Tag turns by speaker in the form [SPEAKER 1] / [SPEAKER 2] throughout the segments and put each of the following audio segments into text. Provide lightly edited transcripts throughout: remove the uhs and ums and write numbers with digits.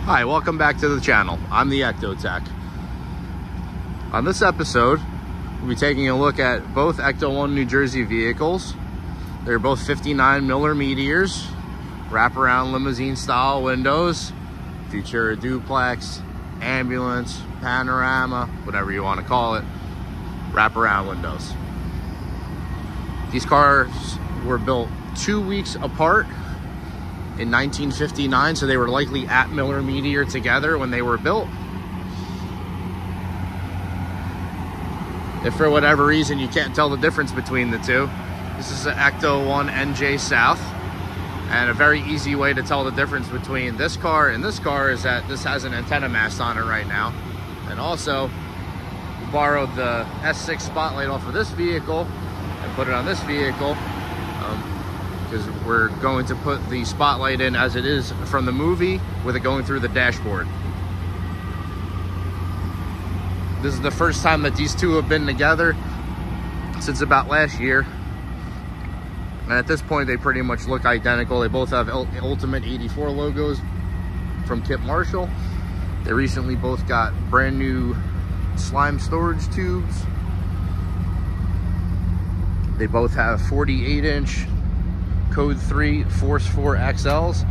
[SPEAKER 1] Hi, welcome back to the channel. I'm the Ecto Tech. On this episode, we'll be taking a look at both Ecto1 New Jersey vehicles. They're both 59 Miller Meteors, wraparound limousine style windows, feature a duplex, ambulance, panorama, whatever you want to call it, wraparound windows. These cars were built 2 weeks apart in 1959, so they were likely at Miller Meteor together when they were built. If for whatever reason you can't tell the difference between the two, this is an Ecto1 NJ South, and a very easy way to tell the difference between this car and this car is that this has an antenna mast on it right now. And also, we borrowed the S6 spotlight off of this vehicle and put it on this vehicle, because we're going to put the spotlight in as it is from the movie with it going through the dashboard. This is the first time that these two have been together since about last year. And at this point, they pretty much look identical. They both have Ultimate 84 logos from Kip Marshall. They recently both got brand new slime storage tubes. They both have 48-inch Code 3 Force 4 XLs.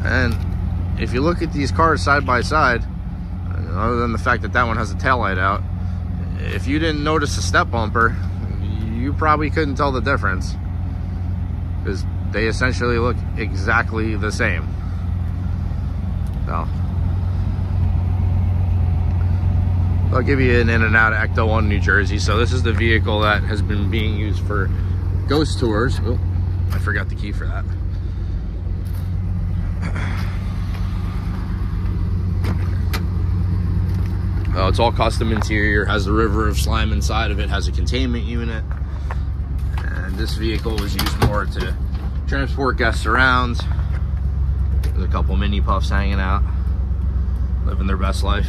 [SPEAKER 1] And if you look at these cars side by side, other than the fact that that one has a taillight out, if you didn't notice the step bumper, you probably couldn't tell the difference, because they essentially look exactly the same. So I'll give you an in and out of Ecto1 New Jersey. So this is the vehicle that has been being used for ghost tours. Oh, I forgot the key for that. It's all custom interior, has the river of slime inside of it, has a containment unit. And this vehicle was used more to transport guests around. There's a couple mini puffs hanging out, living their best life.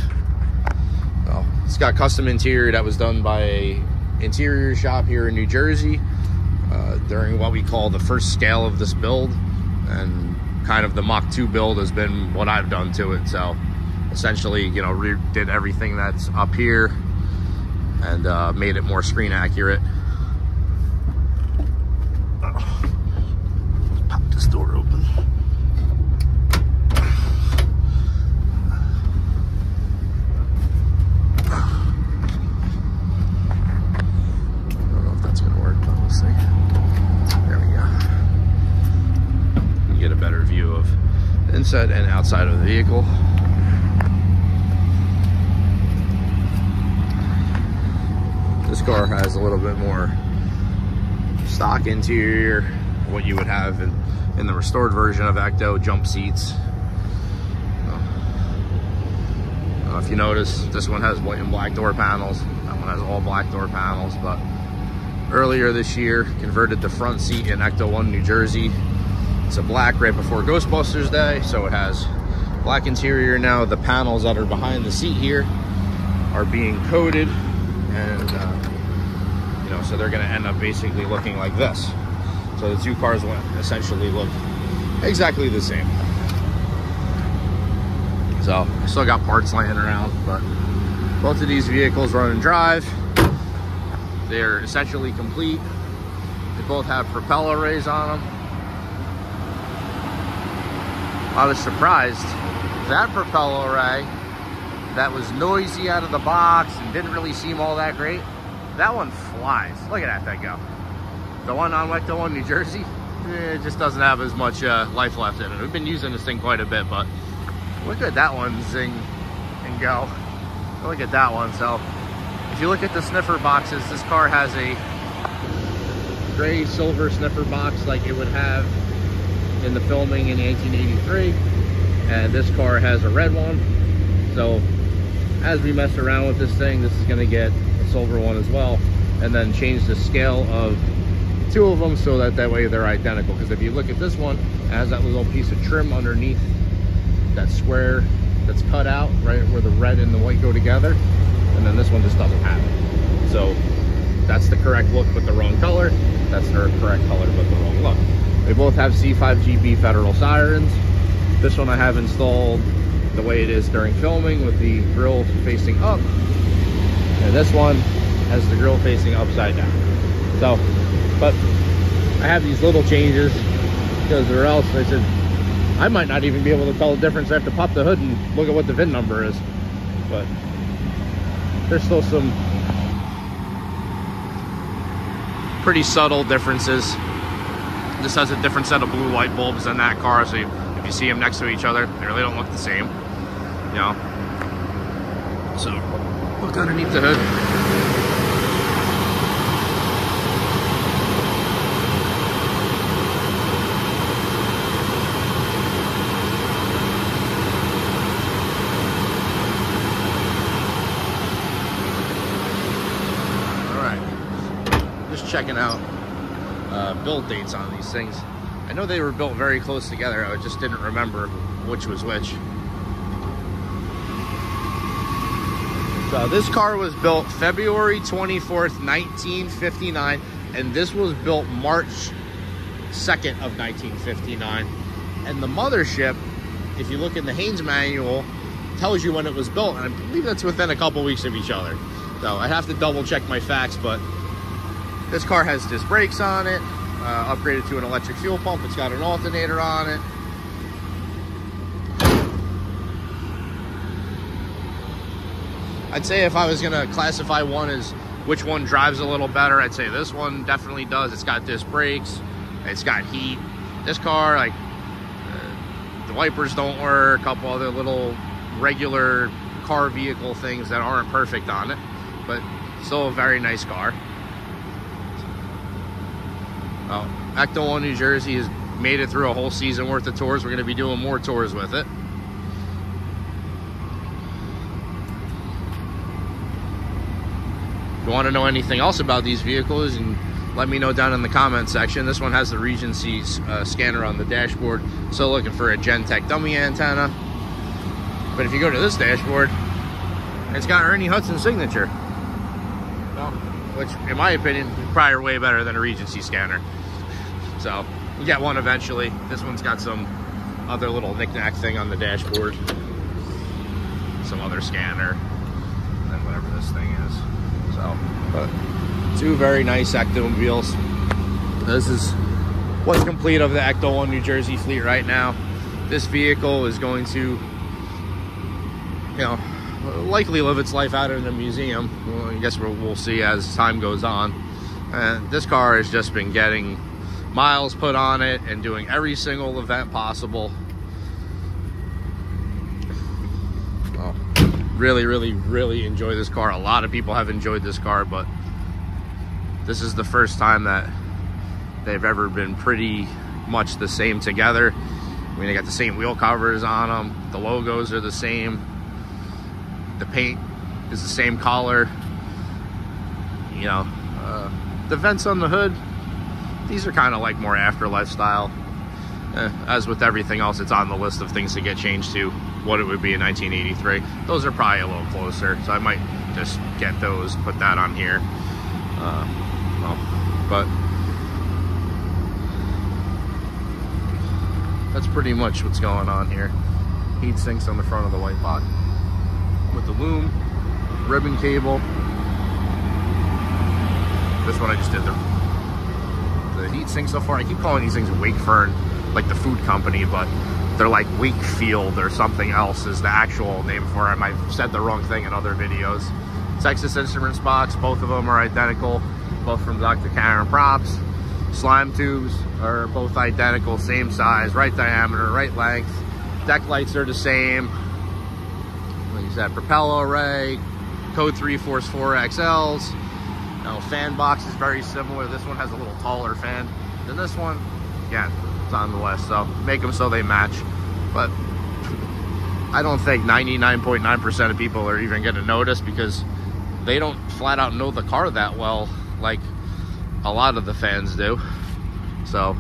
[SPEAKER 1] Well, it's got custom interior that was done by an interior shop here in New Jersey during what we call the first scale of this build, and kind of the Mach 2 build has been what I've done to it. So essentially, you know, redid everything that's up here and made it more screen accurate. Let's pop this door open. Inside and outside of the vehicle. This car has a little bit more stock interior, what you would have in the restored version of Ecto. Jump seats. If you notice, this one has white and black door panels. That one has all black door panels. But earlier this year, converted the front seat in Ecto1 New Jersey. It's a black right before Ghostbusters Day, so it has black interior now. The panels that are behind the seat here are being coated, and you know, so they're going to end up basically looking like this. So the two cars will essentially look exactly the same. So I still got parts laying around, but both of these vehicles run and drive. They're essentially complete. They both have propeller arrays on them. I was surprised that propeller array that was noisy out of the box and didn't really seem all that great, that one flies. Look at that thing go. The one on Ecto1 New Jersey, it just doesn't have as much life left in it. We've been using this thing quite a bit, but look at that one zing and go. Look at that one. So if you look at the sniffer boxes, this car has a gray silver sniffer box like it would have in the filming in 1883, and this car has a red one. So as we mess around with this thing, this is going to get a silver one as well, and then change the scale of two of them so that way they're identical. Because if you look at this one, it has that little piece of trim underneath that square that's cut out right where the red and the white go together, and then this one just doesn't have it. So that's the correct look but the wrong color. That's the correct color but the wrong look. They both have C5GB Federal sirens. This one I have installed the way it is during filming with the grill facing up. And this one has the grill facing upside down. So, but I have these little changes because or else I said I might not even be able to tell the difference. I have to pop the hood and look at what the VIN number is. But there's still some pretty subtle differences. This has a different set of blue light bulbs than that car, so if you see them next to each other, they really don't look the same, you know. So look underneath the hood. Checking out build dates on these things. I know they were built very close together. I just didn't remember which was which. So this car was built February 24th, 1959, and this was built March 2nd of 1959. And the mothership, if you look in the Haynes manual, tells you when it was built, and I believe that's within a couple weeks of each other. So I have to double check my facts, but this car has disc brakes on it, upgraded to an electric fuel pump. It's got an alternator on it. I'd say if I was gonna classify one as which one drives a little better, I'd say this one definitely does. It's got disc brakes, it's got heat. This car, like, the wipers don't work, a couple other little regular car vehicle things that aren't perfect on it, but still a very nice car. Ecto1 New Jersey has made it through a whole season worth of tours. We're going to be doing more tours with it. If you want to know anything else about these vehicles, and let me know down in the comment section. This one has the Regency scanner on the dashboard. Still looking for a Gentech dummy antenna. But if you go to this dashboard, it's got Ernie Hudson's signature. Which, in my opinion, is probably way better than a Regency scanner. So, we'll get one eventually. This one's got some other little knick-knack thing on the dashboard. Some other scanner. And whatever this thing is. So, but two very nice Ectomobiles. This is what's complete of the Ecto1 New Jersey fleet right now. This vehicle is going to, you know, likely live its life out in a museum. Well, I guess we'll see as time goes on. And this car has just been getting miles put on it and doing every single event possible. Well, really enjoy this car. A lot of people have enjoyed this car, but this is the first time that they've ever been pretty much the same together. I mean, they got the same wheel covers on them. The logos are the same. The paint is the same color. You know, the vents on the hood, these are kind of like more afterlife style. As with everything else, it's on the list of things to get changed to what it would be in 1983. Those are probably a little closer, so I might just get those, put that on here. Well, but that's pretty much what's going on here. Heat sinks on the front of the white box with the loom, ribbon cable. This one I just did the heat sink so far. I keep calling these things Wakefern, like the food company, but they're like Wakefield or something else is the actual name for them. I've said the wrong thing in other videos. Texas Instruments box, both of them are identical, both from Dr. Karen Props. Slime tubes are both identical, same size, right diameter, right length. Deck lights are the same. Like I said, propeller array, code 3 Force 4 XLs. Now, fan box is very similar. This one has a little taller fan than this one. Again, it's on the list, so make them so they match. But I don't think 99.9% of people are even going to notice because they don't flat out know the car that well like a lot of the fans do. So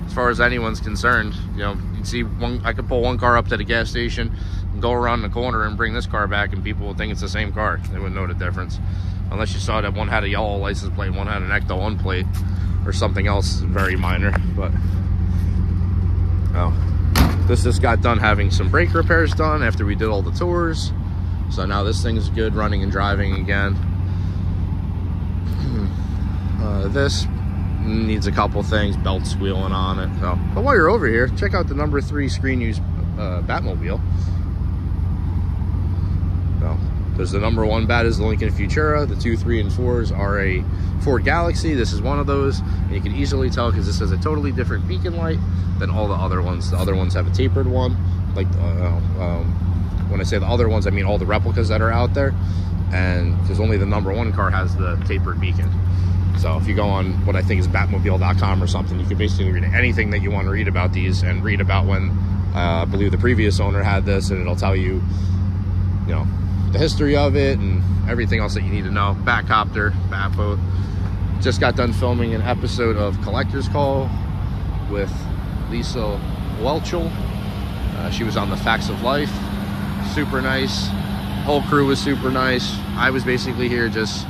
[SPEAKER 1] as far as anyone's concerned, you know, you'd see one, I could pull one car up to the gas station and go around the corner and bring this car back and people would think it's the same car. They wouldn't know the difference unless you saw that one had a yellow license plate, one had an Ecto1 plate or something else very minor. But oh, This just got done having some brake repairs done after we did all the tours. So now this thing's good running and driving again. This needs a couple things, belt squealing on it. So, but while you're over here, check out the number 3 screen use Batmobile. So there's the number 1 Bat is the Lincoln Futura. The 2, 3, and 4s are a Ford Galaxy. This is one of those, and you can easily tell because this has a totally different beacon light than all the other ones. The other ones have a tapered one. Like when I say the other ones, I mean all the replicas that are out there. And there's only the number 1 car has the tapered beacon. So if you go on what I think is Batmobile.com or something, you can basically read anything that you want to read about these and read about when I believe the previous owner had this, and it'll tell you, you know, the history of it and everything else that you need to know. Batcopter, Batboat. Just got done filming an episode of Collector's Call with Lisa Welchel. She was on the Facts of Life. Super nice. Whole crew was super nice. I was basically here just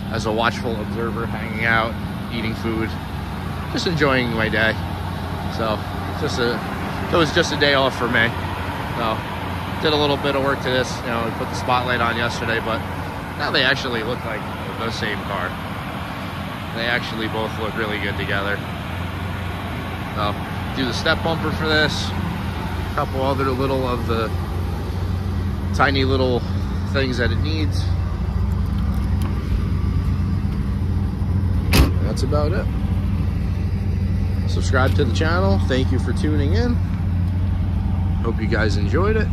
[SPEAKER 1] as a watchful observer, hanging out, eating food, just enjoying my day. So it was just a day off for me. So did a little bit of work to this. You know, we put the spotlight on yesterday, but now they actually look like the same car. They actually both look really good together. So do the step bumper for this. A couple other little of the tiny little things that it needs. That's about it. Subscribe to the channel. Thank you for tuning in. Hope you guys enjoyed it.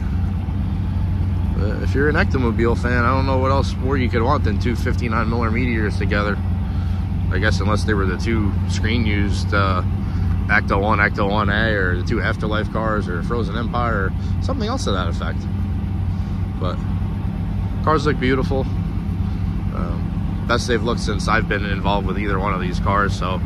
[SPEAKER 1] If you're an Ectomobile fan, I don't know what else more you could want than 2 59 Miller Meteors together. I guess unless they were the 2 screen used Ecto1, Ecto1 A, or the 2 Afterlife cars, or Frozen Empire, or something else to that effect. But cars look beautiful. Best they've looked since I've been involved with either one of these cars. So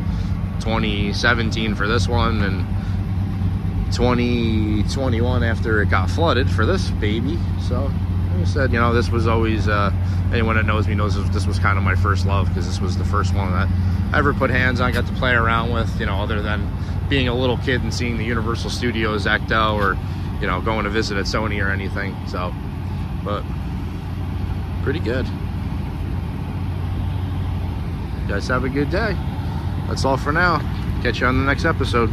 [SPEAKER 1] 2017 for this one, and 2021 after it got flooded for this baby. So like I said, you know, this was always anyone that knows me knows this was kind of my first love, because this was the first one that I ever put hands on, got to play around with, you know, other than being a little kid and seeing the Universal Studios Ecto, or, you know, going to visit at Sony or anything. So, but pretty good. You guys have a good day. That's all for now. Catch you on the next episode.